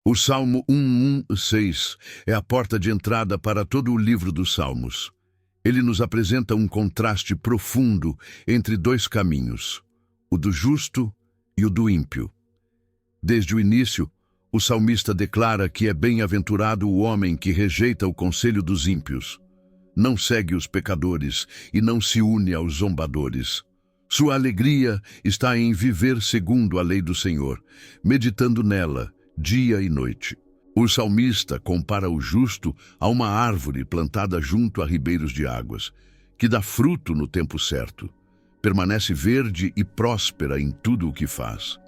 O Salmo 116 é a porta de entrada para todo o livro dos Salmos. Ele nos apresenta um contraste profundo entre dois caminhos, o do justo e o do ímpio. Desde o início, o salmista declara que é bem-aventurado o homem que rejeita o conselho dos ímpios, não segue os pecadores e não se une aos zombadores. Sua alegria está em viver segundo a lei do Senhor, meditando nela dia e noite. O salmista compara o justo a uma árvore plantada junto a ribeiros de águas, que dá fruto no tempo certo, permanece verde e próspera em tudo o que faz.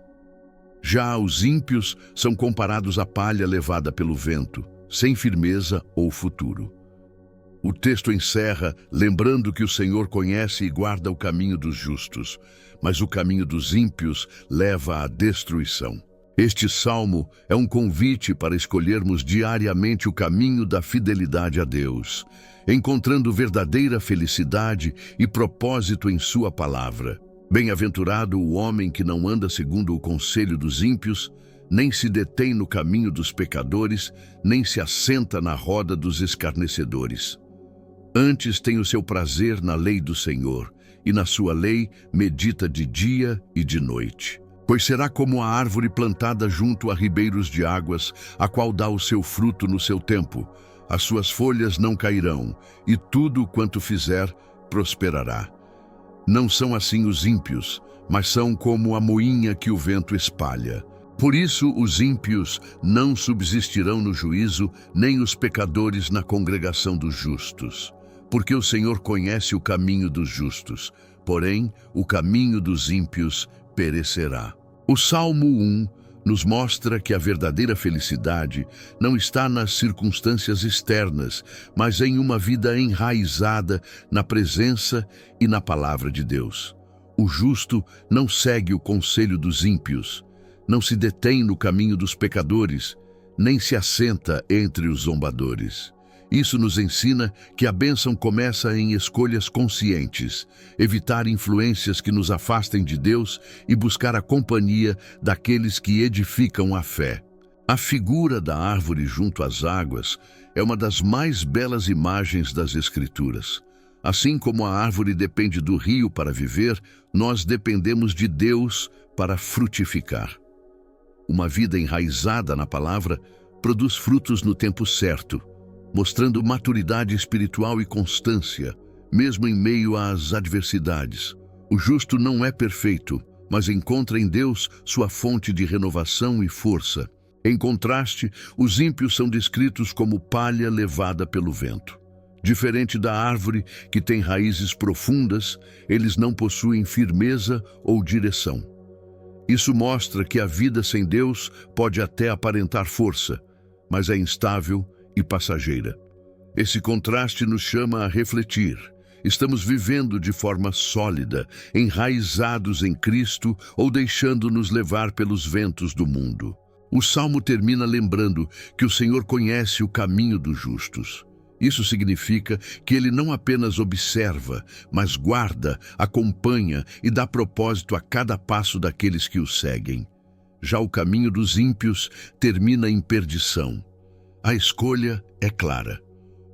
Já os ímpios são comparados à palha levada pelo vento, sem firmeza ou futuro. O texto encerra lembrando que o Senhor conhece e guarda o caminho dos justos, mas o caminho dos ímpios leva à destruição. Este salmo é um convite para escolhermos diariamente o caminho da fidelidade a Deus, encontrando verdadeira felicidade e propósito em sua palavra. Bem-aventurado o homem que não anda segundo o conselho dos ímpios, nem se detém no caminho dos pecadores, nem se assenta na roda dos escarnecedores. Antes tem o seu prazer na lei do Senhor, e na sua lei medita de dia e de noite. Pois será como a árvore plantada junto a ribeiros de águas, a qual dá o seu fruto no seu tempo. As suas folhas não cairão, e tudo quanto fizer prosperará. Não são assim os ímpios, mas são como a moinha que o vento espalha. Por isso os ímpios não subsistirão no juízo, nem os pecadores na congregação dos justos. Porque o Senhor conhece o caminho dos justos, porém o caminho dos ímpios perecerá. O Salmo 1 nos mostra que a verdadeira felicidade não está nas circunstâncias externas, mas em uma vida enraizada na presença e na palavra de Deus. O justo não segue o conselho dos ímpios, não se detém no caminho dos pecadores, nem se assenta entre os zombadores. Isso nos ensina que a bênção começa em escolhas conscientes, evitar influências que nos afastem de Deus e buscar a companhia daqueles que edificam a fé. A figura da árvore junto às águas é uma das mais belas imagens das Escrituras. Assim como a árvore depende do rio para viver, nós dependemos de Deus para frutificar. Uma vida enraizada na palavra produz frutos no tempo certo, mostrando maturidade espiritual e constância, mesmo em meio às adversidades. O justo não é perfeito, mas encontra em Deus sua fonte de renovação e força. Em contraste, os ímpios são descritos como palha levada pelo vento. Diferente da árvore, que tem raízes profundas, eles não possuem firmeza ou direção. Isso mostra que a vida sem Deus pode até aparentar força, mas é instável e passageira. Esse contraste nos chama a refletir. Estamos vivendo de forma sólida, enraizados em Cristo ou deixando-nos levar pelos ventos do mundo. O Salmo termina lembrando que o Senhor conhece o caminho dos justos. Isso significa que Ele não apenas observa, mas guarda, acompanha e dá propósito a cada passo daqueles que o seguem. Já o caminho dos ímpios termina em perdição. A escolha é clara.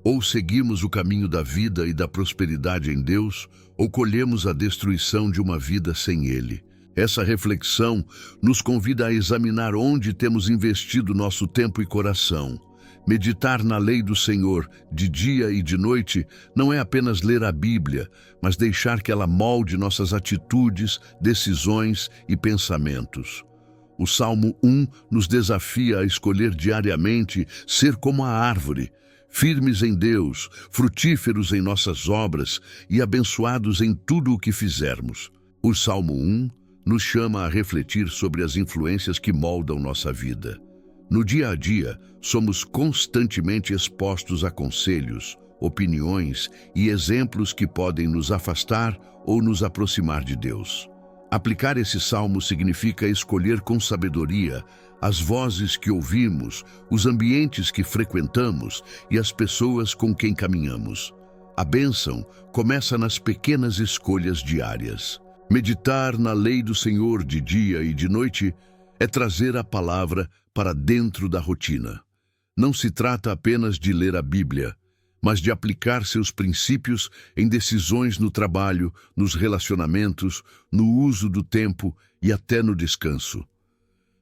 Ou seguimos o caminho da vida e da prosperidade em Deus, ou colhemos a destruição de uma vida sem Ele. Essa reflexão nos convida a examinar onde temos investido nosso tempo e coração. Meditar na lei do Senhor de dia e de noite não é apenas ler a Bíblia, mas deixar que ela molde nossas atitudes, decisões e pensamentos. O Salmo 1 nos desafia a escolher diariamente ser como a árvore, firmes em Deus, frutíferos em nossas obras e abençoados em tudo o que fizermos. O Salmo 1 nos chama a refletir sobre as influências que moldam nossa vida. No dia a dia, somos constantemente expostos a conselhos, opiniões e exemplos que podem nos afastar ou nos aproximar de Deus. Aplicar esse salmo significa escolher com sabedoria as vozes que ouvimos, os ambientes que frequentamos e as pessoas com quem caminhamos. A bênção começa nas pequenas escolhas diárias. Meditar na lei do Senhor de dia e de noite é trazer a palavra para dentro da rotina. Não se trata apenas de ler a Bíblia, mas de aplicar seus princípios em decisões no trabalho, nos relacionamentos, no uso do tempo e até no descanso.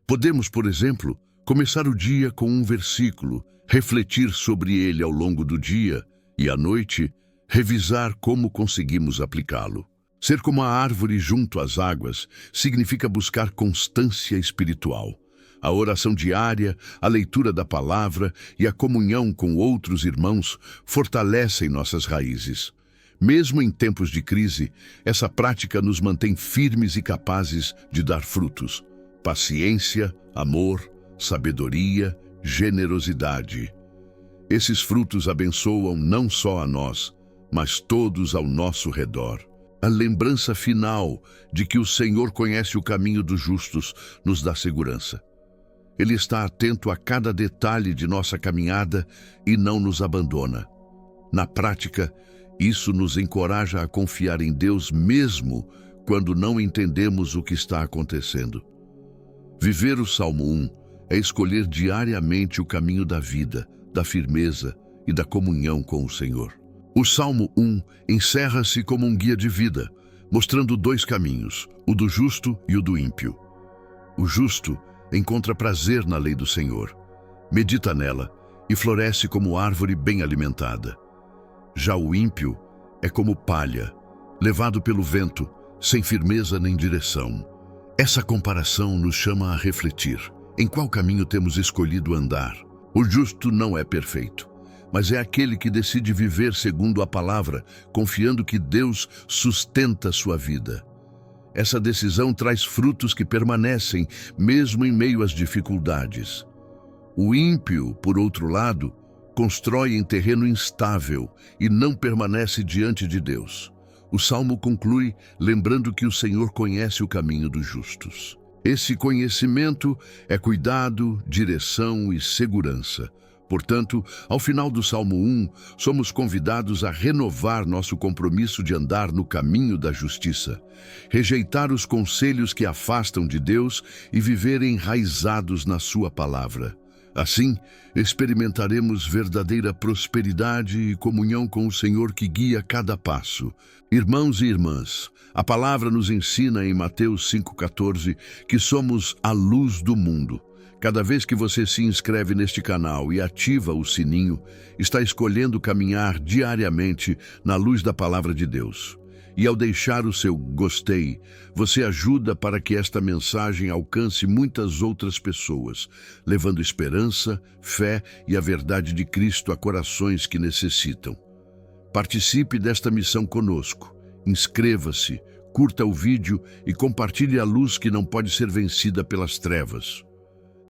Podemos, por exemplo, começar o dia com um versículo, refletir sobre ele ao longo do dia e, à noite, revisar como conseguimos aplicá-lo. Ser como a árvore junto às águas significa buscar constância espiritual. A oração diária, a leitura da palavra e a comunhão com outros irmãos fortalecem nossas raízes. Mesmo em tempos de crise, essa prática nos mantém firmes e capazes de dar frutos. Paciência, amor, sabedoria, generosidade. Esses frutos abençoam não só a nós, mas todos ao nosso redor. A lembrança final de que o Senhor conhece o caminho dos justos nos dá segurança. Ele está atento a cada detalhe de nossa caminhada e não nos abandona. Na prática, isso nos encoraja a confiar em Deus mesmo quando não entendemos o que está acontecendo. Viver o Salmo 1 é escolher diariamente o caminho da vida, da firmeza e da comunhão com o Senhor. O Salmo 1 encerra-se como um guia de vida, mostrando dois caminhos, o do justo e o do ímpio. O justo encontra prazer na lei do Senhor, medita nela e floresce como árvore bem alimentada. Já o ímpio é como palha, levado pelo vento, sem firmeza nem direção. Essa comparação nos chama a refletir. Em qual caminho temos escolhido andar? O justo não é perfeito, mas é aquele que decide viver segundo a palavra, confiando que Deus sustenta sua vida. Essa decisão traz frutos que permanecem, mesmo em meio às dificuldades. O ímpio, por outro lado, constrói em terreno instável e não permanece diante de Deus. O Salmo conclui lembrando que o Senhor conhece o caminho dos justos. Esse conhecimento é cuidado, direção e segurança. Portanto, ao final do Salmo 1, somos convidados a renovar nosso compromisso de andar no caminho da justiça, rejeitar os conselhos que afastam de Deus e viver enraizados na sua palavra. Assim, experimentaremos verdadeira prosperidade e comunhão com o Senhor que guia cada passo. Irmãos e irmãs, a palavra nos ensina em Mateus 5,14 que somos a luz do mundo. Cada vez que você se inscreve neste canal e ativa o sininho, está escolhendo caminhar diariamente na luz da palavra de Deus. E ao deixar o seu gostei, você ajuda para que esta mensagem alcance muitas outras pessoas, levando esperança, fé e a verdade de Cristo a corações que necessitam. Participe desta missão conosco. Inscreva-se, curta o vídeo e compartilhe a luz que não pode ser vencida pelas trevas.